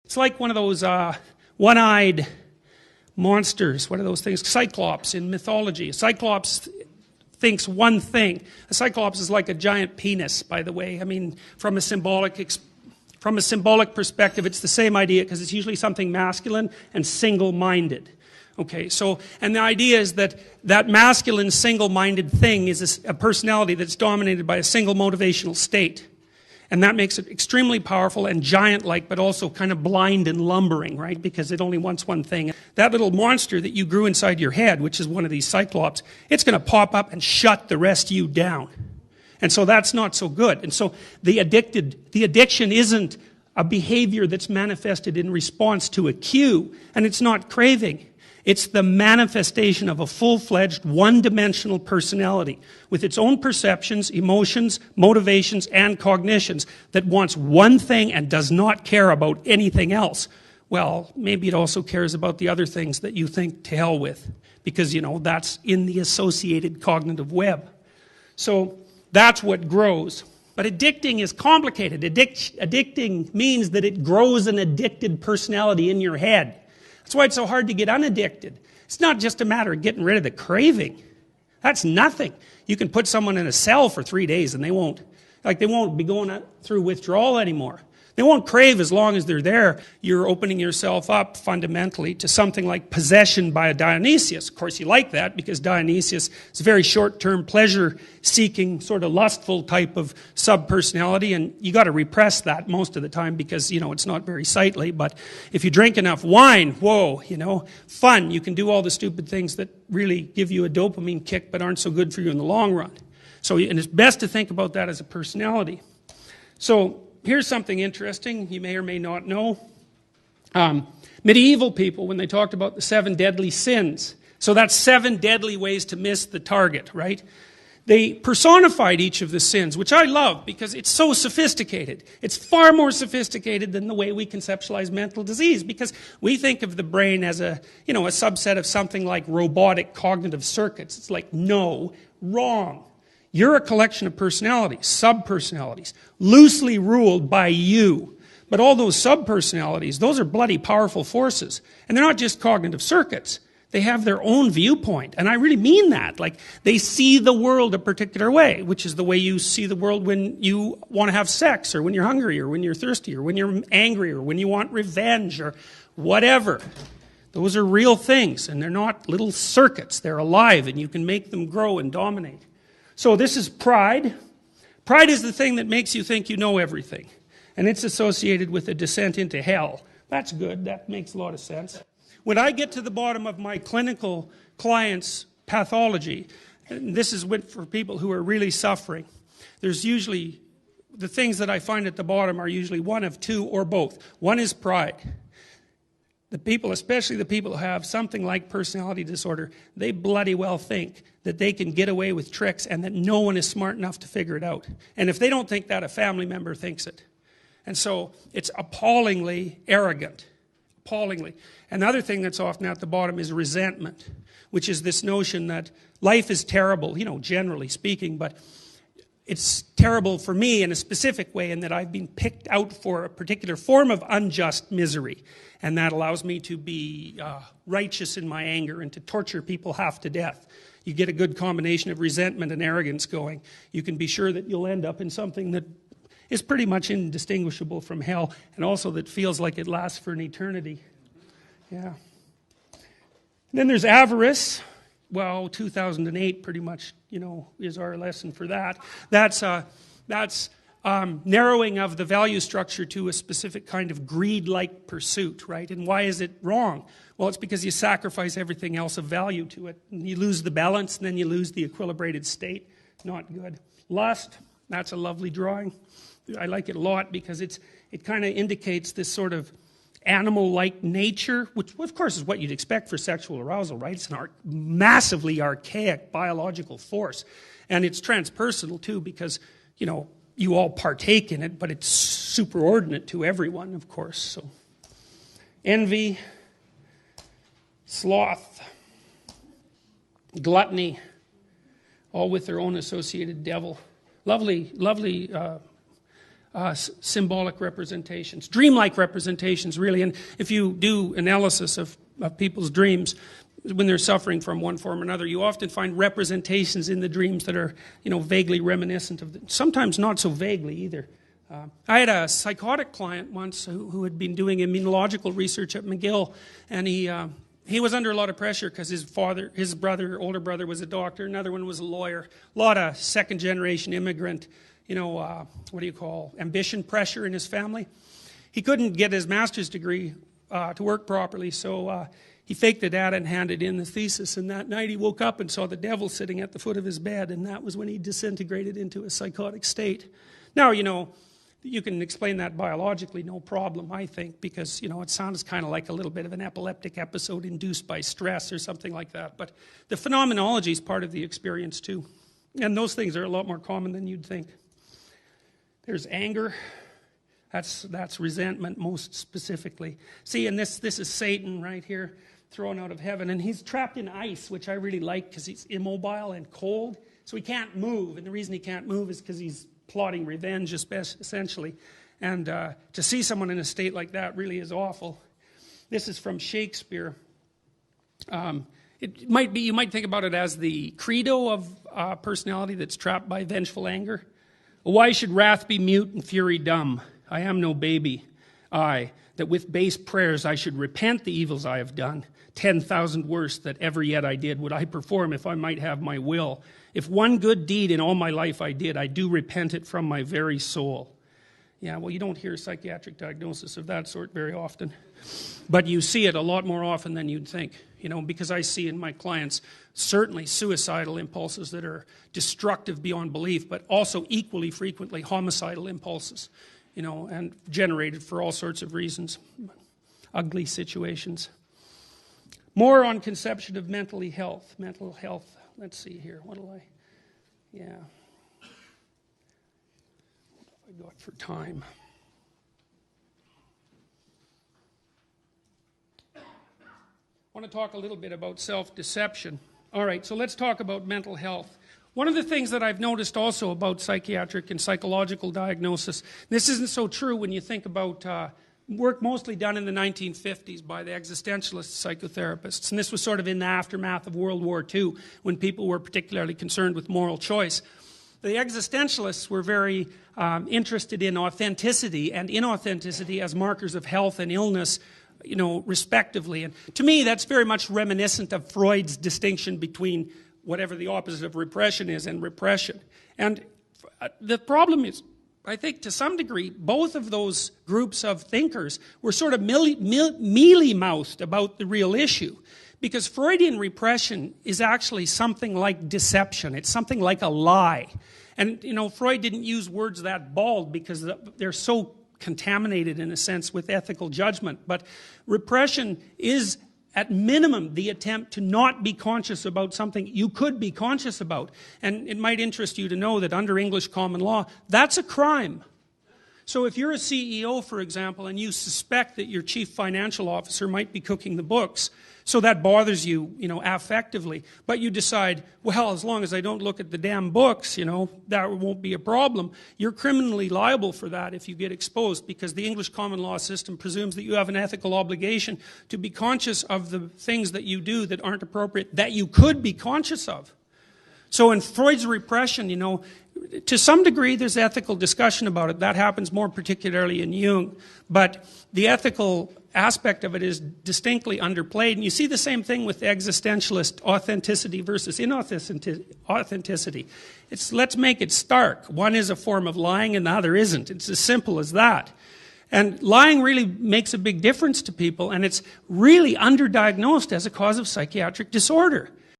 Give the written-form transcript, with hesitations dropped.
It's like one of those one-eyed monsters. What are those things? Cyclops in mythology. A Cyclops thinks one thing. A Cyclops is like a giant penis, by the way. I mean, from a symbolic perspective, it's the same idea, because it's usually something masculine and single-minded. Okay, so, and the idea is that that masculine, single-minded thing is a personality that's dominated by a single motivational state. And that makes it extremely powerful and giant-like, but also kind of blind and lumbering, right? Because it only wants one thing. That little monster that you grew inside your head, which is one of these Cyclops, it's going to pop up and shut the rest of you down. And so that's not so good. And so the addiction isn't a behavior that's manifested in response to a cue, and it's not craving. It's the manifestation of a full-fledged, one-dimensional personality with its own perceptions, emotions, motivations, and cognitions that wants one thing and does not care about anything else. Well, maybe it also cares about the other things that you think to hell with, because, you know, that's in the associated cognitive web. So that's what grows. But addicting is complicated. Addicting means that it grows an addicted personality in your head. That's why it's so hard to get unaddicted. It's not just a matter of getting rid of the craving. That's nothing. You can put someone in a cell for 3 days and they won't be going through withdrawal anymore. They won't crave as long as they're there. You're opening yourself up fundamentally to something like possession by a Dionysius. Of course, you like that because Dionysius is a very short-term, pleasure-seeking, sort of lustful type of sub-personality, and you got to repress that most of the time because, you know, it's not very sightly. But if you drink enough wine, whoa, you know, fun. You can do all the stupid things that really give you a dopamine kick but aren't so good for you in the long run. So, and it's best to think about that as a personality. So, here's something interesting you may or may not know. Medieval people, when they talked about the 7 deadly sins, so that's 7 deadly ways to miss the target, right? They personified each of the sins, which I love because it's so sophisticated. It's far more sophisticated than the way we conceptualize mental disease, because we think of the brain as a subset of something like robotic cognitive circuits. It's like, no, wrong. You're a collection of personalities, sub-personalities, loosely ruled by you. But all those sub-personalities, those are bloody powerful forces. And they're not just cognitive circuits. They have their own viewpoint. And I really mean that. Like, they see the world a particular way, which is the way you see the world when you want to have sex, or when you're hungry, or when you're thirsty, or when you're angry, or when you want revenge, or whatever. Those are real things, and they're not little circuits. They're alive, and you can make them grow and dominate. So this is pride. Pride is the thing that makes you think you know everything. And it's associated with a descent into hell. That's good. That makes a lot of sense. When I get to the bottom of my clinical clients' pathology, and this is for people who are really suffering, there's usually, the things that I find at the bottom are usually one of two or both. One is pride. The people, especially the people who have something like personality disorder, they bloody well think that they can get away with tricks and that no one is smart enough to figure it out. And if they don't think that, a family member thinks it. And so it's appallingly arrogant. Appallingly. Another thing that's often at the bottom is resentment, which is this notion that life is terrible, generally speaking, but it's terrible for me in a specific way in that I've been picked out for a particular form of unjust misery. And that allows me to be righteous in my anger and to torture people half to death. You get a good combination of resentment and arrogance going. You can be sure that you'll end up in something that is pretty much indistinguishable from hell, and also that feels like it lasts for an eternity. Yeah. And then there's avarice. Well, 2008 pretty much, is our lesson for that. That's narrowing of the value structure to a specific kind of greed-like pursuit, right? And why is it wrong? Well, it's because you sacrifice everything else of value to it. And you lose the balance, and then you lose the equilibrated state. Not good. Lust, that's a lovely drawing. I like it a lot because it kind of indicates this sort of animal-like nature, which of course is what you'd expect for sexual arousal, right? It's an massively archaic biological force. And it's transpersonal too because, you all partake in it, but it's superordinate to everyone, of course. So, envy, sloth, gluttony, all with their own associated devil. Lovely symbolic representations, dreamlike representations, really. And if you do analysis of people's dreams, when they're suffering from one form or another, you often find representations in the dreams that are, vaguely reminiscent of, sometimes not so vaguely either. I had a psychotic client once who had been doing immunological research at McGill, and he was under a lot of pressure because his older brother was a doctor, another one was a lawyer, a lot of second-generation immigrant, ambition pressure in his family. He couldn't get his master's degree to work properly, so he faked the data and handed in the thesis, and that night he woke up and saw the devil sitting at the foot of his bed, and that was when he disintegrated into a psychotic state. Now, you can explain that biologically, no problem, I think, because, it sounds kind of like a little bit of an epileptic episode induced by stress or something like that. But the phenomenology is part of the experience, too. And those things are a lot more common than you'd think. There's anger. That's resentment, most specifically. See, and this is Satan right here, thrown out of heaven. And he's trapped in ice, which I really like because he's immobile and cold. So he can't move. And the reason he can't move is because he's plotting revenge, essentially. And to see someone in a state like that really is awful. This is from Shakespeare. You might think about it as the credo of personality that's trapped by vengeful anger. Why should wrath be mute and fury dumb? I am no baby. I, that with base prayers I should repent the evils I have done. 10,000 worse that ever yet I did would I perform if I might have my will. If one good deed in all my life I did, I do repent it from my very soul. Yeah, well, you don't hear psychiatric diagnosis of that sort very often. But you see it a lot more often than you'd think, because I see in my clients certainly suicidal impulses that are destructive beyond belief, but also equally frequently homicidal impulses, and generated for all sorts of reasons. Ugly situations. More on conception of mental health. Let's see here. What have I got for time? I want to talk a little bit about self-deception. All right, so let's talk about mental health. One of the things that I've noticed also about psychiatric and psychological diagnosis, this isn't so true when you think about work mostly done in the 1950s by the existentialist psychotherapists, and this was sort of in the aftermath of World War II when people were particularly concerned with moral choice. The existentialists were very interested in authenticity and inauthenticity as markers of health and illness, respectively. And to me, that's very much reminiscent of Freud's distinction between whatever the opposite of repression is and repression. And the problem is, I think to some degree, both of those groups of thinkers were sort of mealy-mouthed about the real issue. Because Freudian repression is actually something like deception. It's something like a lie. And, Freud didn't use words that bald because they're so contaminated, in a sense, with ethical judgment. But repression is, at minimum, the attempt to not be conscious about something you could be conscious about. And it might interest you to know that under English common law, that's a crime. So if you're a CEO, for example, and you suspect that your chief financial officer might be cooking the books, so that bothers you, affectively, but you decide, well, as long as I don't look at the damn books, that won't be a problem. You're criminally liable for that if you get exposed, because the English common law system presumes that you have an ethical obligation to be conscious of the things that you do that aren't appropriate, that you could be conscious of. So in Freud's repression, to some degree there's ethical discussion about it. That happens more particularly in Jung. But the ethical aspect of it is distinctly underplayed. And you see the same thing with existentialist authenticity versus inauthenticity. Let's make it stark. One is a form of lying and the other isn't. It's as simple as that. And lying really makes a big difference to people, and it's really underdiagnosed as a cause of psychiatric disorder.